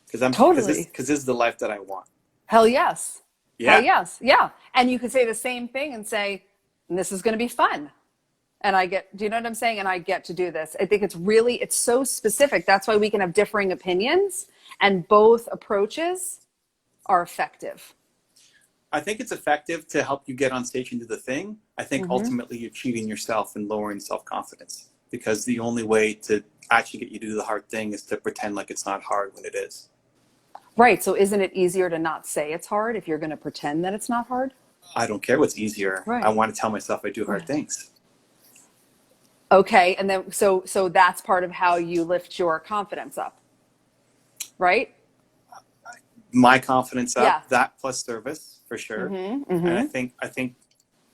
S1: Because this is the life that I want.
S2: Hell yes.
S1: Yeah.
S2: Hell yes. Yeah. And you could say the same thing and say, this is going to be fun. And do you know what I'm saying? And I get to do this. I think it's so specific. That's why we can have differing opinions and both approaches are effective.
S1: I think it's effective to help you get on stage and do the thing. I think ultimately you're cheating yourself and lowering self-confidence because the only way to actually get you to do the hard thing is to pretend like it's not hard when it is.
S2: Right. So isn't it easier to not say it's hard if you're going to pretend that it's not hard?
S1: I don't care what's easier.
S2: Right.
S1: I want to tell myself I do hard things.
S2: Okay. And then, so that's part of how you lift your confidence up, right?
S1: My confidence up,
S2: Yeah.
S1: that plus service for sure.
S2: Mm-hmm, mm-hmm.
S1: And I think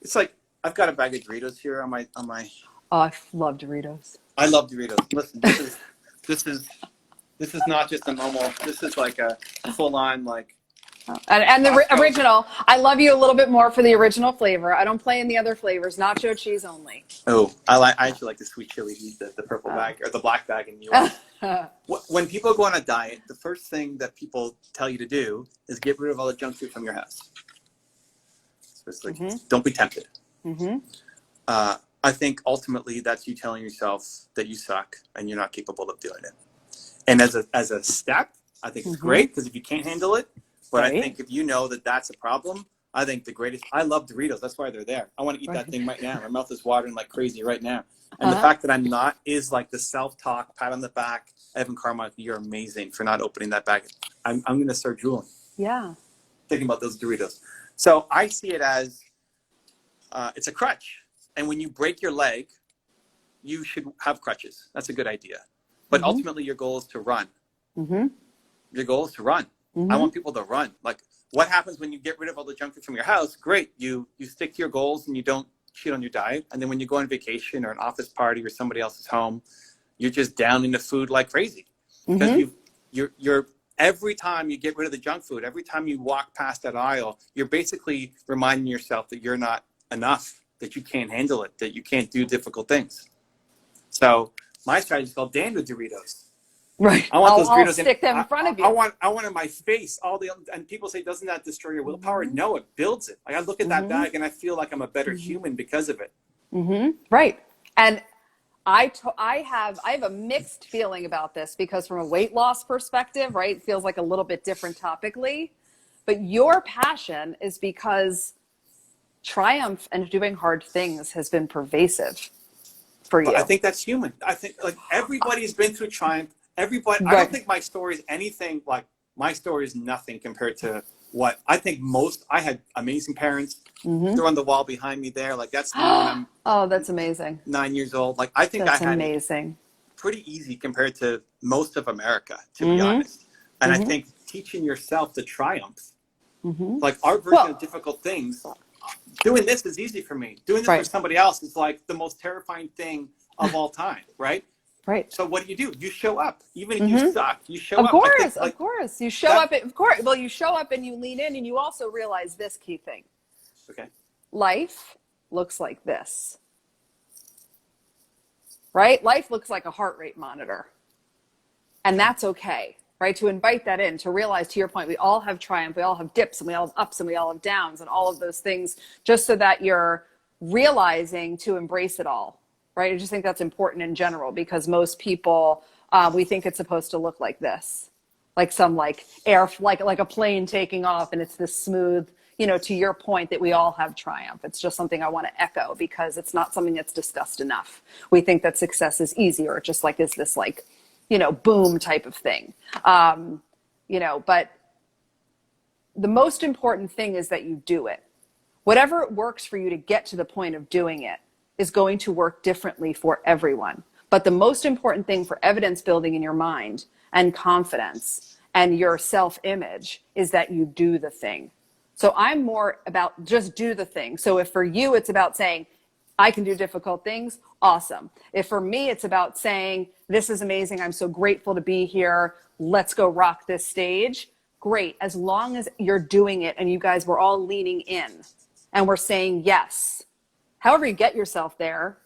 S1: it's like, I've got a bag of Doritos here on my.
S2: Oh, I love Doritos.
S1: I love Doritos. Listen, this is not just a normal, this is like a full on like.
S2: And the original, I love you a little bit more for the original flavor. I don't play in the other flavors, nacho cheese only.
S1: Oh, I actually like the sweet chili, the purple bag or the black bag in New York. When people go on a diet, the first thing that people tell you to do is get rid of all the junk food from your house. So it's like, don't be tempted.
S2: Mm-hmm.
S1: I think ultimately that's you telling yourself that you suck and you're not capable of doing it. And as a step, I think it's great because if you can't handle it, but I think if you know that that's a problem, I think I love Doritos. That's why they're there. I want to eat that thing right now. My mouth is watering like crazy right now. And the fact that I'm not is like the self-talk, pat on the back. Evan Carmichael, you're amazing for not opening that bag. I'm going to start drooling.
S2: Yeah.
S1: Thinking about those Doritos. So I see it as it's a crutch. And when you break your leg, you should have crutches. That's a good idea. But ultimately, your goal is to run. Mm-hmm. Your goal is to run. Mm-hmm. I want people to run. Like, what happens when you get rid of all the junk food from your house? Great. You stick to your goals and you don't cheat on your diet. And then when you go on vacation or an office party or somebody else's home, you're just down into food like crazy. Because you're every time you get rid of the junk food, every time you walk past that aisle, you're basically reminding yourself that you're not enough, that you can't handle it, that you can't do difficult things. So my strategy is called damn the Doritos.
S2: Right.
S1: I want those Doritos.
S2: I'll stick them in front of you.
S1: I want in my face and people say, doesn't that destroy your willpower? No, it builds it. Like I look at that bag and I feel like I'm a better human because of it.
S2: Right. And I have a mixed feeling about this because from a weight loss perspective, right, it feels like a little bit different topically, but your passion is because triumph and doing hard things has been pervasive for you.
S1: But I think that's human. I think like everybody's been through triumph. Everybody,
S2: Right.
S1: I don't think my story is anything like my story is nothing compared to what I think I had amazing parents. They're on the wall behind me there. Like that's me when I'm
S2: Oh, that's amazing.
S1: 9 years old. Like I think
S2: That's
S1: I had
S2: amazing.
S1: it pretty easy compared to most of America, to be honest. And I think teaching yourself to triumph, like our version of difficult things, doing this is easy for me. Doing this for somebody else is like the most terrifying thing of all time, right?
S2: Right.
S1: So what do? You show up, even if you suck. You show up.
S2: Of course,
S1: I think,
S2: of course. You show up. Of course. Well, you show up and you lean in, and you also realize this key thing.
S1: Okay.
S2: Life looks like this. Right? Life looks like a heart rate monitor. And that's okay, right? To invite that in, to realize, to your point, we all have triumph, we all have dips, and we all have ups, and we all have downs, and all of those things, just so that you're realizing to embrace it all. Right? I just think that's important in general because most people, we think it's supposed to look like this, like some like air, like a plane taking off, and it's this smooth, to your point that we all have triumph. It's just something I want to echo because it's not something that's discussed enough. We think that success is easy or just like is this like, boom type of thing, but the most important thing is that you do it. Whatever works for you to get to the point of doing it is going to work differently for everyone. But the most important thing for evidence building in your mind and confidence and your self-image is that you do the thing. So I'm more about just do the thing. So if for you it's about saying, I can do difficult things, awesome. If for me it's about saying, this is amazing, I'm so grateful to be here, let's go rock this stage, great. As long as you're doing it and you guys were all leaning in and we're saying yes. However you get yourself there,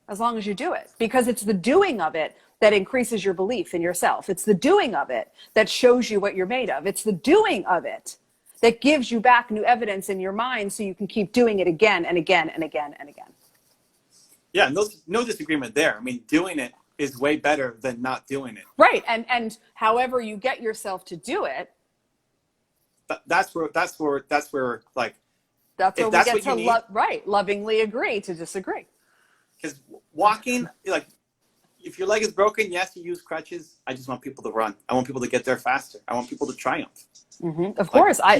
S2: as long as you do it. Because it's the doing of it that increases your belief in yourself. It's the doing of it that shows you what you're made of. It's the doing of it that gives you back new evidence in your mind so you can keep doing it again and again and again and again.
S1: Yeah, no disagreement there. I mean, doing it is way better than not doing it.
S2: Right. And however you get yourself to do it,
S1: that's where like,
S2: that's where we get to lovingly agree to disagree.
S1: Because walking, like, if your leg is broken, yes, you use crutches. I just want people to run. I want people to get there faster. I want people to triumph.
S2: Mm-hmm. Of course, I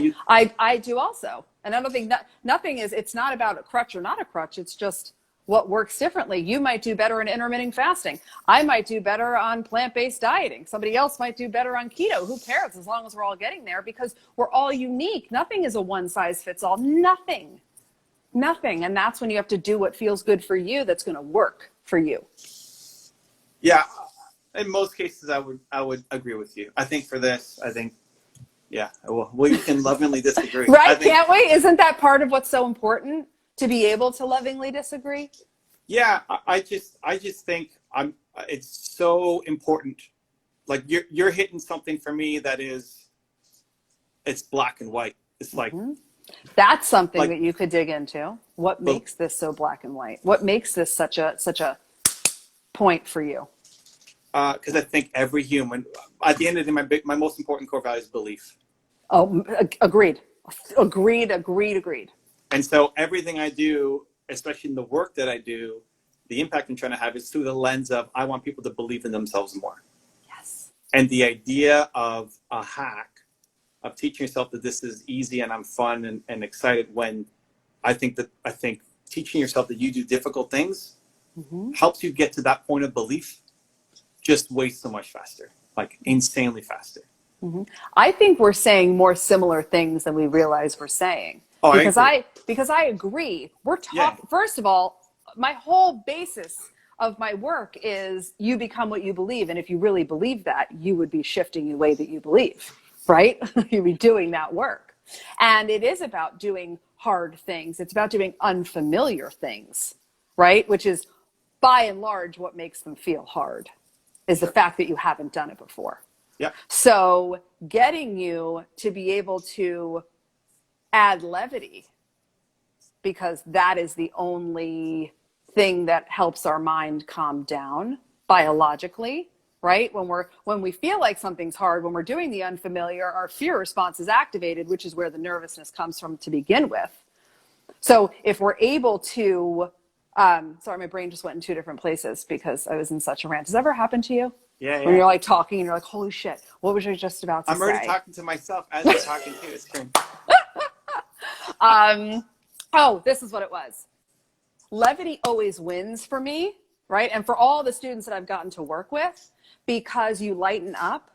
S2: do also. And I don't think nothing is, it's not about a crutch or not a crutch. It's just what works differently. You might do better in intermittent fasting. I might do better on plant-based dieting. Somebody else might do better on keto. Who cares, as long as we're all getting there, because we're all unique. Nothing is a one size fits all. Nothing. And that's when you have to do what feels good for you, that's going to work for you.
S1: Yeah, in most cases, I would agree with you. I think for this, yeah, we can lovingly disagree.
S2: Right? Can't we? Isn't that part of what's so important, to be able to lovingly disagree?
S1: Yeah, I just think it's so important. Like you're hitting something for me that it's black and white. It's like,
S2: that's something that you could dig into. What makes this so black and white? What makes this such a point for you?
S1: Because I think every human, at the end of the day, my most important core value is belief.
S2: Oh, agreed.
S1: And so everything I do, especially in the work that I do, the impact I'm trying to have is through the lens of, I want people to believe in themselves more.
S2: Yes.
S1: And the idea of a hack, of teaching yourself that this is easy and I'm fun and excited, when I think teaching yourself that you do difficult things helps you get to that point of belief just way so much faster, like insanely faster.
S2: I think we're saying more similar things than we realize we're saying.
S1: Oh,
S2: because I agree. We're talking, First of all, my whole basis of my work is you become what you believe. And if you really believe that, you would be shifting the way that you believe, right? You'd be doing that work. And it is about doing hard things. It's about doing unfamiliar things, right? Which is by and large what makes them feel hard, is the fact that you haven't done it before.
S1: Yeah.
S2: So getting you to be able to add levity, because that is the only thing that helps our mind calm down biologically, right? When we feel like something's hard, when we're doing the unfamiliar, our fear response is activated, which is where the nervousness comes from to begin with. So if we're able to, sorry, my brain just went in two different places because I was in such a rant. Does that ever happen to you?
S1: Yeah.
S2: When you're like talking and you're like, holy shit, what was I just about to say?
S1: I'm already talking to myself as I'm talking to you. It's crazy.
S2: This is what it was. Levity always wins for me, right? And for all the students that I've gotten to work with, because you lighten up,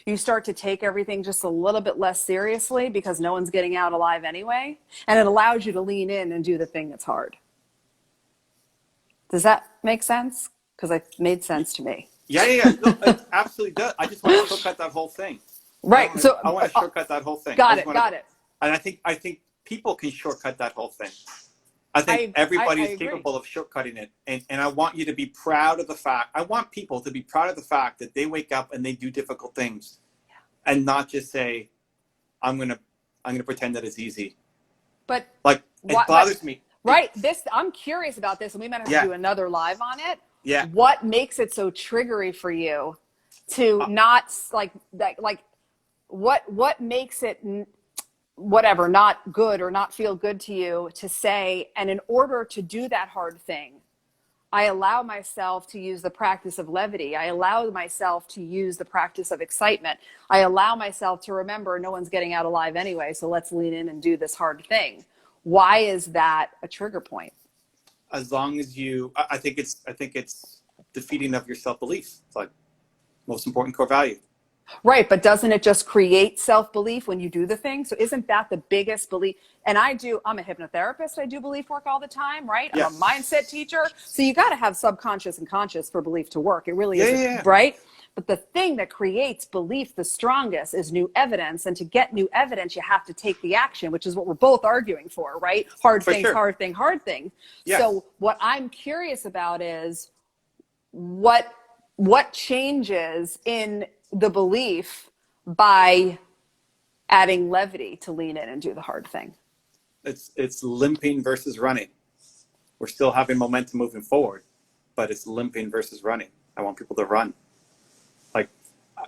S2: you start to take everything just a little bit less seriously because no one's getting out alive anyway. And it allows you to lean in and do the thing that's hard. Does that make sense? Because it made sense to me.
S1: Yeah. No, it absolutely does. I just want to shortcut that whole thing.
S2: Right.
S1: I want to shortcut that whole thing.
S2: Got it.
S1: And I think people can shortcut that whole thing. I think everybody's capable of shortcutting it. And I want you to be proud of the fact. I want people to be proud of the fact that they wake up and they do difficult things, and not just say, I'm gonna pretend that it's easy.
S2: But
S1: like it bothers me.
S2: Right. I'm curious about this, and we might have to do another live on it.
S1: Yeah.
S2: What makes it so triggery for you to not what makes it whatever, not good or not feel good to you to say, and in order to do that hard thing, I allow myself to use the practice of levity. I allow myself to use the practice of excitement. I allow myself to remember no one's getting out alive anyway, so let's lean in and do this hard thing. Why is that a trigger point?
S1: As long as I think it's defeating of your self-belief. It's like most important core value.
S2: Right, but doesn't it just create self-belief when you do the thing? So isn't that the biggest belief? And I'm a hypnotherapist. I do belief work all the time, right? I'm a
S1: Yes.
S2: mindset teacher. So you got to have subconscious and conscious for belief to work. It really is,
S1: Yeah.
S2: right? But the thing that creates belief the strongest is new evidence. And to get new evidence, you have to take the action, which is what we're both arguing for, right? Hard
S1: For
S2: things,
S1: sure.
S2: hard thing, hard thing.
S1: Yes.
S2: So what I'm curious about is what changes in the belief by adding levity to lean in and do the hard thing.
S1: It's limping versus running. We're still having momentum moving forward, but it's limping versus running. I want people to run.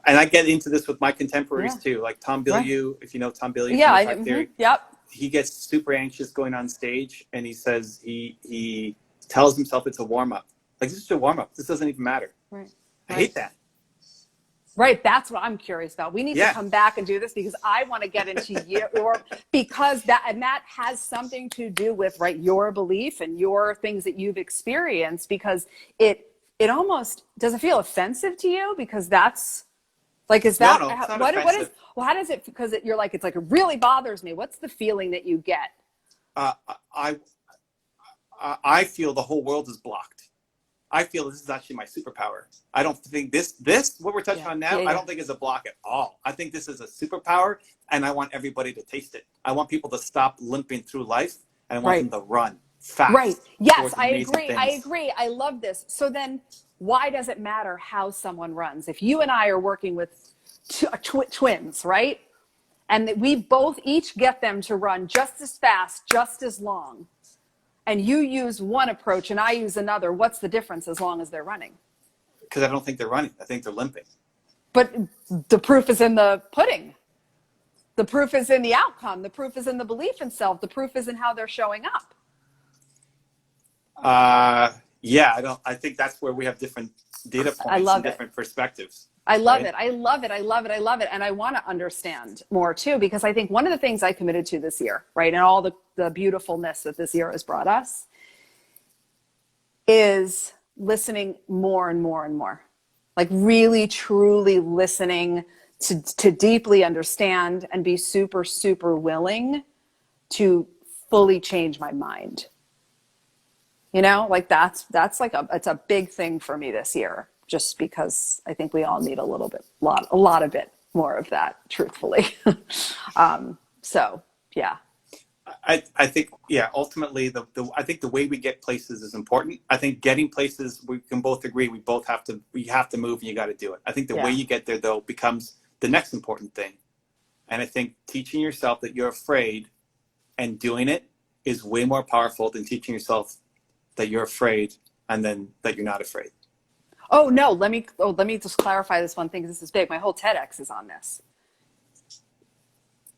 S1: And I get into this with my contemporaries too, like Tom Bilyeu, right. If you know Tom Bilyeu, from Theory,
S2: yep.
S1: He gets super anxious going on stage, and he says he tells himself it's a warm up. Like, this is a warm up. This doesn't even matter.
S2: Right.
S1: I hate that.
S2: Right, that's what I'm curious about. We need to come back and do this because I want to get into because that has something to do with your belief and your things that you've experienced, because it almost doesn't feel offensive to you, because that's is that
S1: no, it's not
S2: what
S1: offensive.
S2: how does it, because you're like, it really bothers me. What's the feeling that you get?
S1: I feel the whole world is blocked. I feel this is actually my superpower. I don't think this what we're touching on now, I don't think is a block at all. I think this is a superpower, and I want everybody to taste it. I want people to stop limping through life, and I want them to run fast.
S2: Right. Yes, I agree.
S1: Things.
S2: I agree. I love this. So then why does it matter how someone runs? If you and I are working with twins, right? And we both each get them to run just as fast, just as long, and you use one approach and I use another, what's the difference as long as they're running?
S1: Because I don't think they're running. I think they're limping.
S2: But the proof is in the pudding. The proof is in the outcome. The proof is in the belief in self. The proof is in how they're showing up.
S1: I think that's where we have different data points and different perspectives.
S2: I love it. I love it. I love it. I love it. And I want to understand more too, because I think one of the things I committed to this year, right, and all the beautifulness that this year has brought us, is listening more and more and more. Like really, truly listening to deeply understand and be super, super willing to fully change my mind. You know, like that's like it's a big thing for me this year, just because I think we all need a lot of bit more of that, truthfully. So yeah.
S1: I think, ultimately I think the way we get places is important. I think getting places, we can both agree, we have to move, and you got to do it. I think the way you get there though becomes the next important thing. And I think teaching yourself that you're afraid and doing it is way more powerful than teaching yourself that you're afraid and then that you're not afraid.
S2: Oh no, let me just clarify this one thing, because this is big. My whole TEDx is on this.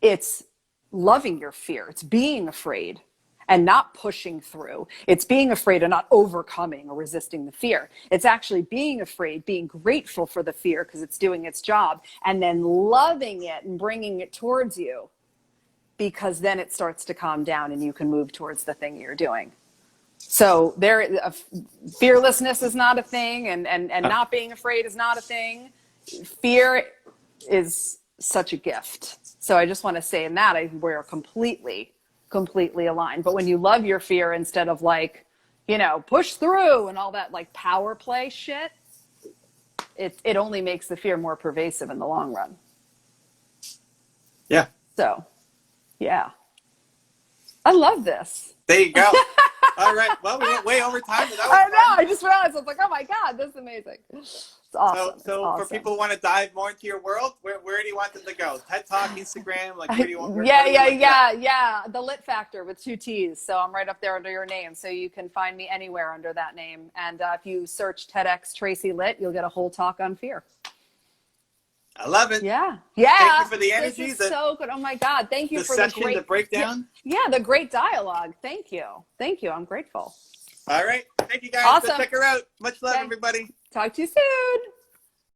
S2: It's loving your fear. It's being afraid and not pushing through. It's being afraid and not overcoming or resisting the fear. It's actually being afraid, being grateful for the fear because it's doing its job, and then loving it and bringing it towards you, because then it starts to calm down and you can move towards the thing you're doing. So fearlessness is not a thing, and not being afraid is not a thing. Fear is such a gift. So I just want to say in that, we're completely aligned. But when you love your fear instead of push through and all that power play shit, it only makes the fear more pervasive in the long run.
S1: Yeah.
S2: So, yeah. I love this.
S1: There you go. All right. Well, we went way over time. But that was
S2: I know.
S1: fun.
S2: I just realized. I was like, oh my God, this is amazing. It's awesome.
S1: So
S2: awesome.
S1: For people who want to dive more into your world, where do you want them to go? TED Talk, Instagram, where do you want?
S2: Yeah. The Lit Factor with 2 T's. So I'm right up there under your name. So you can find me anywhere under that name. And if you search TEDx Tracy Lit, you'll get a whole talk on fear.
S1: I love it.
S2: Yeah.
S1: Thank you for the energy.
S2: This is so good. Oh my God. Thank you for the great
S1: the breakdown.
S2: Yeah, the great dialogue. Thank you. I'm grateful.
S1: All right. Thank you guys.
S2: Awesome.
S1: So check her out. Much love, everybody.
S2: Talk to you soon.